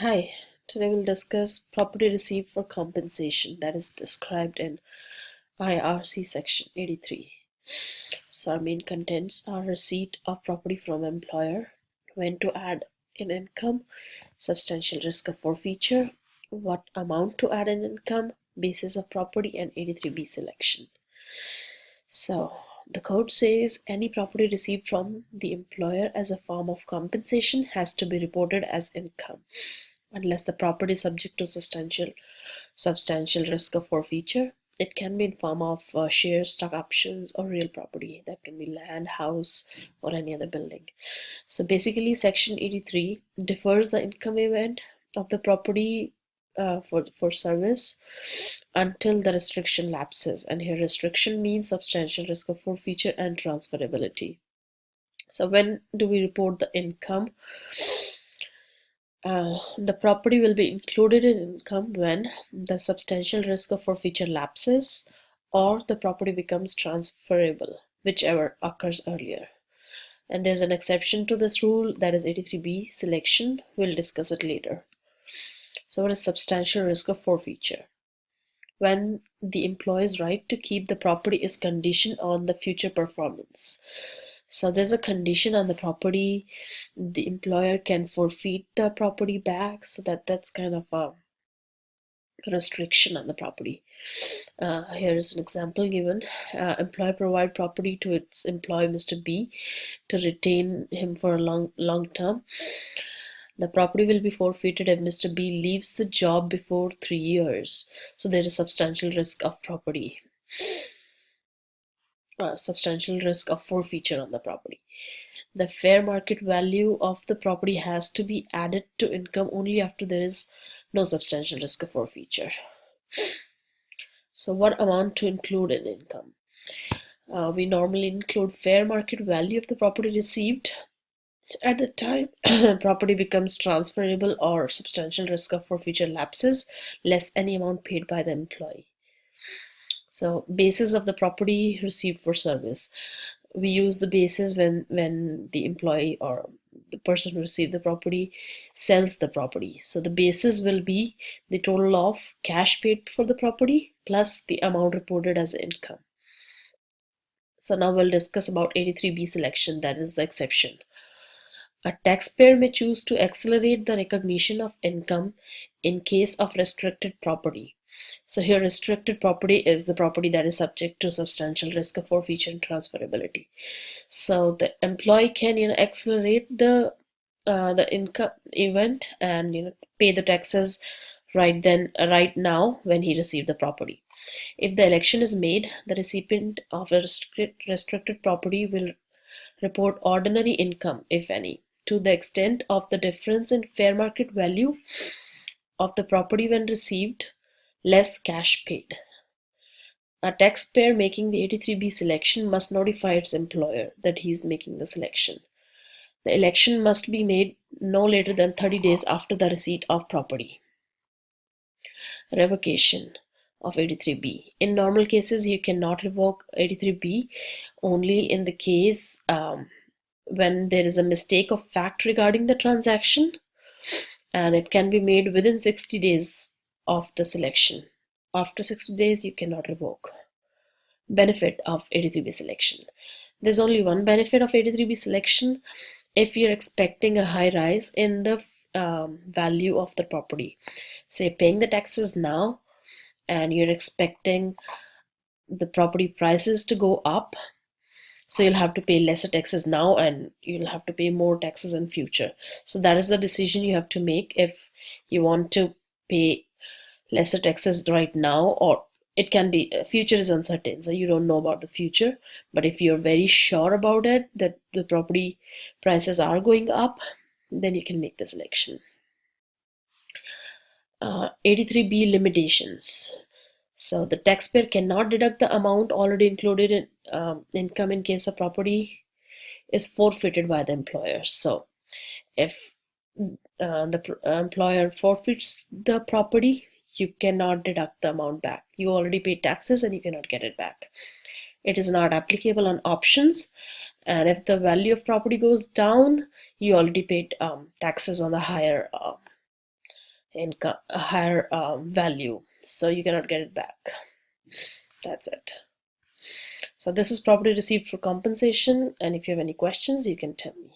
Hi, today we'll discuss property received for compensation that is described in IRC section 83. So our main contents are receipt of property from employer, when to add in income, substantial risk of forfeiture, what amount to add in income, basis of property, and 83B selection. So the code says any property received from the employer as a form of compensation has to be reported as income unless the property is subject to substantial risk of forfeiture. It can be in form of shares, stock options, or real property. That can be land, house, or any other building. So basically, Section 83 defers the income event of the property for service until the restriction lapses. And here, restriction means substantial risk of forfeiture and transferability. So when do we report the income? The property will be included in income when the substantial risk of forfeiture lapses or the property becomes transferable, whichever occurs earlier. And there's an exception to this rule, that is 83B selection. We'll discuss it later. So what is substantial risk of forfeiture? When the employee's right to keep the property is conditioned on the future performance. So there's a condition on the property. The employer can forfeit the property back, so that's kind of a restriction on the property. Here is an example given. Employer provide property to its employee Mr. B to retain him for a long term. The property will be forfeited if Mr. B leaves the job before 3 years. So there is substantial risk of property. Substantial risk of forfeiture on the property. The fair market value of the property has to be added to income only after there is no substantial risk of forfeiture. So what amount to include in income? We normally include fair market value of the property received at the time property becomes transferable or substantial risk of forfeiture lapses, less any amount paid by the employee. So basis of the property received for service. We use the basis when the employee or the person who received the property sells the property. So the basis will be the total of cash paid for the property plus the amount reported as income. So now we'll discuss about 83B selection, that is the exception. A taxpayer may choose to accelerate the recognition of income in case of restricted property. So here restricted property is the property that is subject to substantial risk of forfeiture and transferability. So the employee can accelerate the income event and pay the taxes right now when he received the property. If the election is made, the recipient of a restricted property will report ordinary income, if any, to the extent of the difference in fair market value of the property when received, less cash paid. A taxpayer making the 83B selection must notify its employer that he is making the selection. The election must be made no later than 30 days after the receipt of property. Revocation of 83B. In normal cases, you cannot revoke 83B, only in the case when there is a mistake of fact regarding the transaction, and it can be made within 60 days of the selection. After 60 days, you cannot revoke. Benefit of 83B selection. There's only one benefit of 83B selection. If you're expecting a high rise in the value of the property, say paying the taxes now, and you're expecting the property prices to go up, so you'll have to pay lesser taxes now and you'll have to pay more taxes in future. So that is the decision you have to make if you want to pay lesser taxes right now, or it can be future is uncertain, so you don't know about the future. But if you're very sure about it, that the property prices are going up, then you can make the selection. 83B limitations. So the taxpayer cannot deduct the amount already included in income in case a property is forfeited by the employer. So if the employer forfeits the property, you cannot deduct the amount back. You already paid taxes and you cannot get it back. It is not applicable on options, and if the value of property goes down, you already paid taxes on the higher income, a higher value, so you cannot get it back. That's it. So this is property received for compensation, and if you have any questions, you can tell me.